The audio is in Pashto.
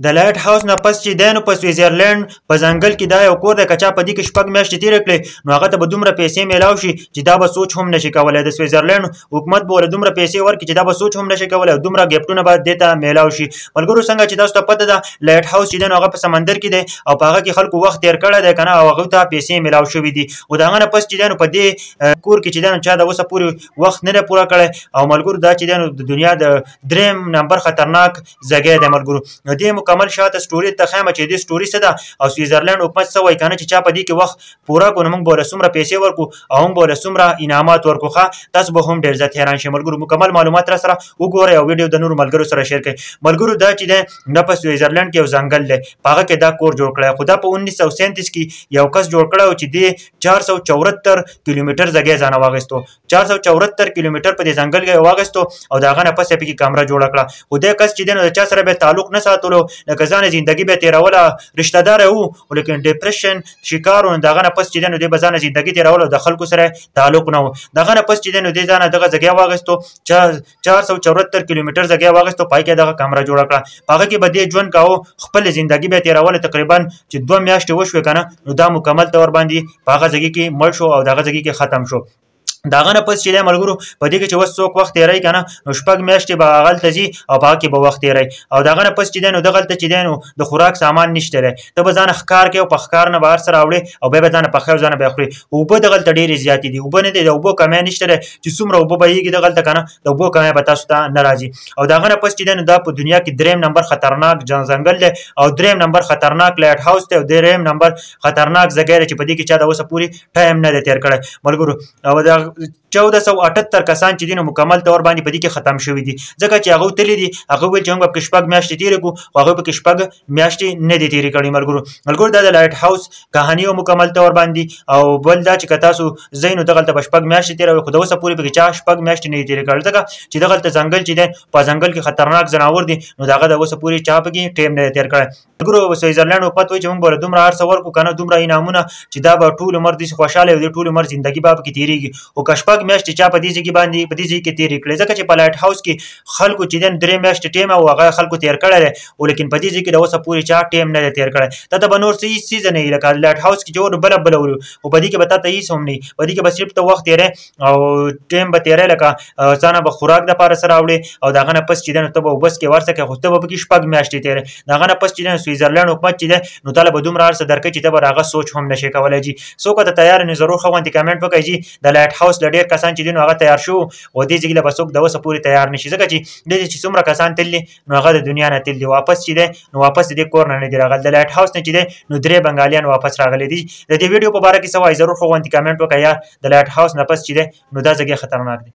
د لایټ هاوس نه پس چې دی نو په سویزرلینډ په ځنګل کې دا یو کور دی که چا په دې کې 6 میاشتې تېرې کړې نو هغه ته به دومره پیسې میلاو شي چې دا به سوچ هم نشي کولی. د سویزرلینډ حکومت به ورله دومره پیسې ورکړي چې دا به سوچ هم نشي کولی او دومره ګفټونه به دې ته میلاو شي. ملګرو څنګه چې تاسو ته پته ده لایټ هاوس چې دی نو هغه په سمندر کې دی او په هغه کې خلکو وخت تېر کړی دی که نه او هغوی ته پیسې میلاو شوي دي. خو د هغه نه پس چې دی نو په دې کور کې چې دی نو چا د اوسه پورې وخت نه دی پوره کړی او ملګرو دا چې دی نو د دنیا د 3 نمبر خطرناک ځای دی. ملګرو نو دې مکمل شاته سټوري ته ښیم چې دې سټوري څه ده او سویزرلینډ حکومت څه وایي که نه چې چا په دې کې وخت پوره کړو نو موږ به ورله څومره پیسې ورکړو او موږ به ورله څومره انعامات ورکړو. ښه تاسو به هم ډېر زیات حیران شئ. ملګرو مکمل معلومات را سره وګورئ او ویډیو د نورو ملګرو سره شیر کړئ. ملګرو دا چې دی دا په سویزرلینډ کې یو ځنګل دی په هغه کې دا کور جوړ کړی خو دا په 1937 کې یو کس جوړ کړی و چې دې 474 کیلومتر ځای ځانه واخیستو. 474 کیلومتر په دې ځنګل کې واخیستو او د هغه نه پس یې پکې کمره جوړه کړه. خو دې کس چې دی نو د چا سره به تعلق نه ساتلو لکه ځان یې زندګي به تېروله رشته داره و لیکن ډپریشن شکار و. د هغه نه پس چې دی نو دې به ځانه زندګي تېروله او د خلکو سره تعلق نه و. د هغه نه پس چې دی نو دې ځانه دغه ځای واخیستو 474 کیلومتر ځای واخیستو پای کې دغه کمره جوړه کړه. په هغه کې به دې ژوند کاوه خپل زندګي به تېروله تقریبا چې 2 میاشتې وشوې که نه نو دا مکمل طور باندې په هغه ځای کې مړ شو او د هغه ځای کې ختم شو. د هغه نه پس چې دی ملګرو په دې کې چې اوس څوک وخت تېروي که نه نو 6 میاشتې به هغلته ځي او په هغه کې به وخت تېروي او د هغه نه پس چې دی نو دغلته چې دی نو د خوراک سامان نشته دی ته به ځانه ښکار کوې او په ښکار نه به هر څه راوړې او بیا به ځانه پخوې او ځانه به یې خورې. اوبه دغلته ډېرې زیاتې دي اوبه نه دی د اوبو کمی نشته دی چې څومره اوبه بهیږي دغلته که نه د اوبو کمی به تاسو ته نه راځي. او د هغه نه پس چې دی نو دا په دنیا کې 3 نمبر خطرناک ځنګل دی او 3 نمبر خطرناک لایټ هاوس دی او 3 نمبر خطرناک ځای دی چې په دې کې چا د اوسه پورې ټایم نه دی تېر کړی. ملګرو او د 1478 کسان چې دي نو مکمل طور باندې په دې کې ختم شوي دي ځکه چې هغوی تللي دي هغوی ویل چې موږ به پکې 6 میاشتې تېرې کړو خو هغوی پکې 6 میاشتې نه دي تېرې کړې. ملګرو دا د لایټ هاوس کهاني و مکمل طور باندې او بل دا چې که تاسو ځئ نو دغلته به 6 میاشتې تېروئ خو د اوسه پورې پکې چا 6 میاشتې نه دي تېرې کړې ځکه چې دغلته ځنګل چې دی په ځنګل کې خطرناک ځناور دي نو د هغه د اوسه پورې چا پکې ټایم نه دی تېر کړی. ملګرو سویزرلینډ حکومت وایي چې موږ به ورله دومره هر څه ورکړو که نه دومره انعامونه چې دا به ټول عمر داسې خوشحاله وي د ټول عمر زندګي به پکې تېرېږي. خو که 6 میاشتې چا په دې ځای کې باندې په دې ځای کې تېرې کړې ځکه چې په لایټ هاوس کې خلکو چې دی 3 میاشتې ټایم او هغه خلکو تېر کړی دی خو لیکن په دې ځای کې د اوسه پورې چا ټایم نه دی تېر کړی. تا ته به نور څه هېڅ څیز نه وي لکه لایټ هاوس کې چې ور بله وري خو په دې کې به تا ته هېڅ هم نه وي په دې کې به صرف ته وخت تېری او ټایم به تېری لکه ځانه به خوراک دپاره څه راوړې او د هغه نه پس چې دی نو ته به اوبه څکې ورڅکې خو ته به پکې 6 میاشتې تېری. د هغه نه پس چې دی نو سویزرلینډ حکومت چې دی نو تا له به دومره هر څه درکوي چې ته به د هغه سوچ هم نشې کولی. جي څوک ورته تیار نو ضرور ښه غوندې کمنټ وکړئ. جي د لایټ هاوس له ډېر کسان چې دي نو هغه تیار شو او دې ځای له به څوک د اوسه پورې تیار نشي ځکه چې دې چې څومره کسان تللي نو هغه د دنیا نه تللي واپس چې دی نو واپس د دې کور نه دي راغلي. د لایټ هاوس نه چې دی نو 3 بنګالیان واپس راغلي دي. د دې ویډیو په باره کې څه وایي ضرور ښه غوندې کمنټ وکړئ. یا د لایټ هاوس نه پس چې دی نو دا ځای خطرناک دی.